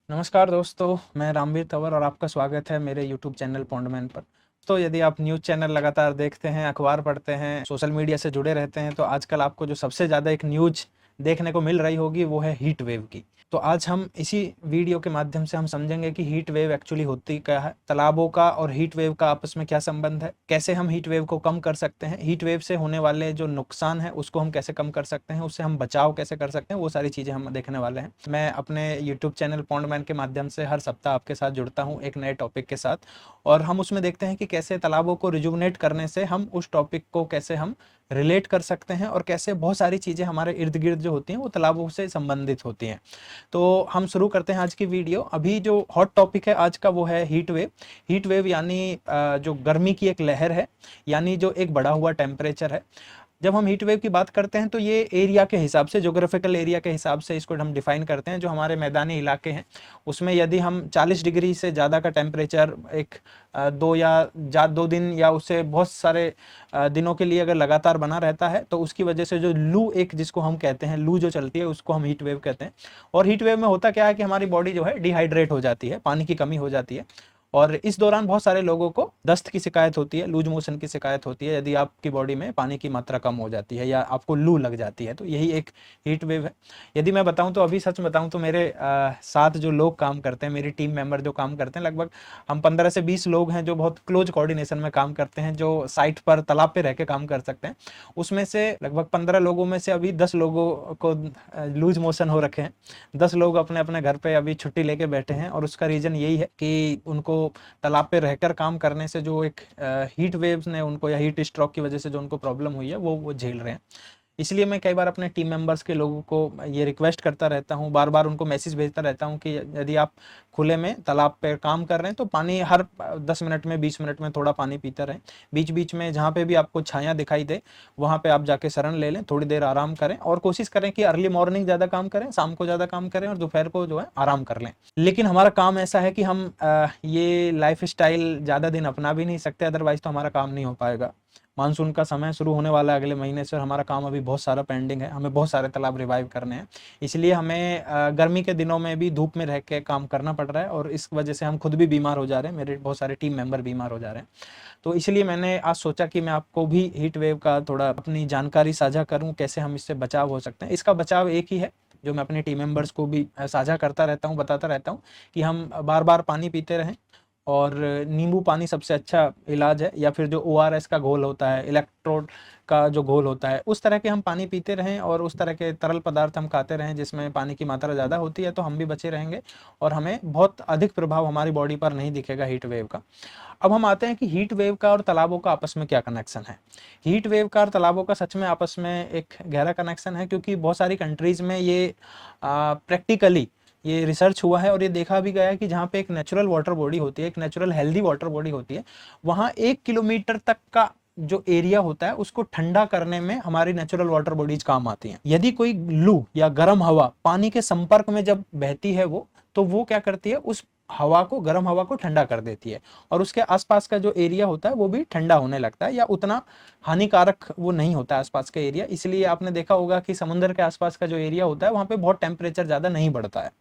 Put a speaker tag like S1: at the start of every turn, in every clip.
S1: नमस्कार दोस्तों, मैं रामवीर तंवर और आपका स्वागत है मेरे YouTube चैनल पॉन्डमैन पर। तो यदि आप न्यूज़ चैनल लगातार देखते हैं, अखबार पढ़ते हैं, सोशल मीडिया से जुड़े रहते हैं, तो आजकल आपको जो सबसे ज़्यादा एक न्यूज़ देखने को मिल रही होगी वो है हीट वेव की। तो आज हम इसी वीडियो के माध्यम से हम समझेंगे कि हीट वेव एक्चुअली होती क्या है, तालाबों का और हीट वेव का आपस में क्या संबंध है, कैसे हम हीट वेव को कम कर सकते हैं, हीट वेव से होने वाले जो नुकसान है उसको हम कैसे कम कर सकते हैं, उससे हम बचाव कैसे कर सकते हैं, वो सारी चीज़ें हम देखने वाले हैं। मैं अपने यूट्यूब चैनल पॉन्डमैन के माध्यम से हर सप्ताह आपके साथ जुड़ता हूँ एक नए टॉपिक के साथ, और हम उसमें देखते हैं कि कैसे तालाबों को रिजुवनेट करने से हम उस टॉपिक को कैसे हम रिलेट कर सकते हैं और कैसे बहुत सारी चीज़ें हमारे इर्द गिर्द जो होती हैं वो तालाबों से संबंधित होती हैं। तो हम शुरू करते हैं आज की वीडियो। अभी जो हॉट टॉपिक है आज का वो है हीट वेव। हीट वेव यानी जो गर्मी की एक लहर है, यानी जो एक बढ़ा हुआ टेम्परेचर है। जब हम हीट वेव की बात करते हैं तो ये एरिया के हिसाब से, ज्योग्राफिकल एरिया के हिसाब से इसको हम डिफाइन करते हैं। जो हमारे मैदानी इलाके हैं उसमें यदि हम 40 डिग्री से ज़्यादा का टेम्परेचर एक 2 दिन या उससे बहुत सारे दिनों के लिए अगर लगातार बना रहता है तो उसकी वजह से जो लू, एक जिसको हम कहते हैं लू जो चलती है, उसको हम हीट वेव कहते हैं। और हीट वेव में होता क्या है कि हमारी बॉडी जो है डिहाइड्रेट हो जाती है, पानी की कमी हो जाती है, और इस दौरान बहुत सारे लोगों को दस्त की शिकायत होती है, लूज मोशन की शिकायत होती है यदि आपकी बॉडी में पानी की मात्रा कम हो जाती है या आपको लू लग जाती है। तो यही एक हीट वेव है। यदि मैं बताऊं तो अभी सच बताऊं तो मेरे साथ जो लोग काम करते हैं, मेरी टीम मेंबर जो काम करते हैं, लगभग हम 15 से 20 लोग हैं जो बहुत क्लोज कोऑर्डिनेशन में काम करते हैं, जो साइट पर तालाब पे रह के काम कर सकते हैं। उसमें से लगभग 15 लोगों में से अभी 10 लोगों को लूज मोशन हो रखे हैं। 10 लोग अपने अपने घर पे अभी छुट्टी लेके बैठे हैं, और उसका रीज़न यही है कि उनको तालाब पे रहकर काम करने से जो एक हीट वेव्स ने उनको, या हीट स्ट्रोक की वजह से जो उनको प्रॉब्लम हुई है वो झेल रहे हैं। इसलिए मैं कई बार अपने टीम मेंबर्स के लोगों को ये रिक्वेस्ट करता रहता हूँ, बार बार उनको मैसेज भेजता रहता हूँ कि यदि आप खुले में तालाब पे काम कर रहे हैं तो पानी हर 10 मिनट में, 20 मिनट में थोड़ा पानी पीते रहें। बीच बीच में जहाँ पे भी आपको छाया दिखाई दे वहाँ पे आप जाके शरण ले लें, थोड़ी देर आराम करें, और कोशिश करें कि अर्ली मॉर्निंग ज़्यादा काम करें, शाम को ज़्यादा काम करें, और दोपहर को जो है आराम कर लें। लेकिन हमारा काम ऐसा है कि हम ये लाइफ स्टाइल ज़्यादा दिन अपना भी नहीं सकते, अदरवाइज तो हमारा काम नहीं हो पाएगा। मानसून का समय शुरू होने वाला है अगले महीने से, और हमारा काम अभी बहुत सारा पेंडिंग है, हमें बहुत सारे तालाब रिवाइव करने हैं। इसलिए हमें गर्मी के दिनों में भी धूप में रह के काम करना पड़ रहा है, और इस वजह से हम खुद भी बीमार हो जा रहे हैं, मेरे बहुत सारे टीम मेंबर बीमार हो जा रहे हैं। तो इसलिए मैंने आज सोचा कि मैं आपको भी हीट वेव का थोड़ा अपनी जानकारी साझा करूं, कैसे हम इससे बचाव हो सकते हैं। इसका बचाव एक ही है जो मैं अपने टीम मेंबर्स को भी साझा करता रहता हूं, बताता रहता हूं, कि हम बार बार पानी पीते रहें, और नींबू पानी सबसे अच्छा इलाज है, या फिर जो ओआरएस का घोल होता है, इलेक्ट्रोड का जो घोल होता है, उस तरह के हम पानी पीते रहें, और उस तरह के तरल पदार्थ हम खाते रहें जिसमें पानी की मात्रा ज़्यादा होती है, तो हम भी बचे रहेंगे और हमें बहुत अधिक प्रभाव हमारी बॉडी पर नहीं दिखेगा हीट वेव का। अब हम आते हैं कि हीट वेव का और तालाबों का आपस में क्या कनेक्शन है। हीट वेव का और तालाबों का सच में आपस में एक गहरा कनेक्शन है, क्योंकि बहुत सारी कंट्रीज़ में ये प्रैक्टिकली ये रिसर्च हुआ है, और ये देखा भी गया है कि जहाँ पे एक नेचुरल वाटर बॉडी होती है, एक नेचुरल हेल्दी वाटर बॉडी होती है, वहाँ 1 किलोमीटर तक का जो एरिया होता है उसको ठंडा करने में हमारी नेचुरल वाटर बॉडीज काम आती हैं। यदि कोई लू या गर्म हवा पानी के संपर्क में जब बहती है तो वो क्या करती है, उस हवा को, गर्म हवा को ठंडा कर देती है, और उसके आसपास का जो एरिया होता है वो भी ठंडा होने लगता है, या उतना हानिकारक वो नहीं होता है आसपास का एरिया। इसलिए आपने देखा होगा कि समुद्र के आसपास का जो एरिया होता है वहाँ पे बहुत टेम्परेचर ज़्यादा नहीं बढ़ता है।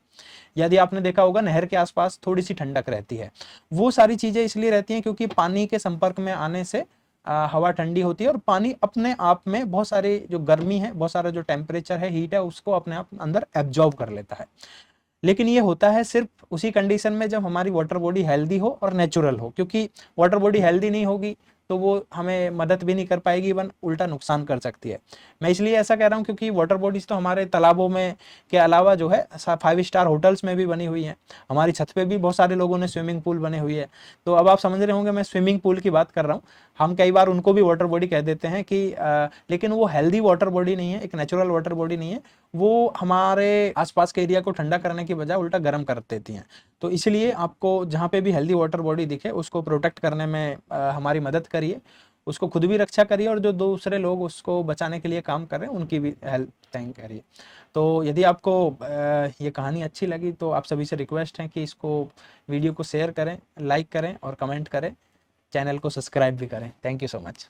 S1: यदि आपने देखा होगा नहर के आसपास थोड़ी सी ठंडक रहती है। वो सारी चीजें इसलिए रहती हैं क्योंकि पानी के संपर्क में आने से हवा ठंडी होती है, और पानी अपने आप में बहुत सारी जो गर्मी है, बहुत सारा जो टेम्परेचर है, हीट है, उसको अपने आप अंदर एब्जॉर्ब कर लेता है। लेकिन ये होता है सिर्फ उसी कंडीशन में जब हमारी वाटर बॉडी हेल्दी हो और नेचुरल हो, क्योंकि वाटर बॉडी हेल्दी नहीं होगी तो वो हमें मदद भी नहीं कर पाएगी, इवन उल्टा नुकसान कर सकती है। मैं इसलिए ऐसा कह रहा हूँ क्योंकि वाटर बॉडीज तो हमारे तालाबों में के अलावा जो है 5 स्टार होटल्स में भी बनी हुई हैं। हमारी छत पे भी बहुत सारे लोगों ने स्विमिंग पूल बने हुई है। तो अब आप समझ रहे होंगे मैं स्विमिंग पूल की बात कर रहा हूँ। हम कई बार उनको भी वाटर बॉडी कह देते हैं कि लेकिन वो हेल्दी वाटर बॉडी नहीं है, एक नेचुरल वाटर बॉडी नहीं है। वो हमारे आसपास के एरिया को ठंडा करने की बजाय उल्टा गर्म कर देती हैं। तो इसलिए आपको जहाँ पे भी हेल्दी वाटर बॉडी दिखे उसको प्रोटेक्ट करने में हमारी मदद करिए, उसको खुद भी रक्षा करिए, और जो दूसरे लोग उसको बचाने के लिए काम कर रहे हैं उनकी भी हेल्प थैंक करिए। तो यदि आपको ये कहानी अच्छी लगी तो आप सभी से रिक्वेस्ट है कि इसको, वीडियो को शेयर करें, लाइक करें और कमेंट करें, चैनल को सब्सक्राइब भी करें। Thank you so much.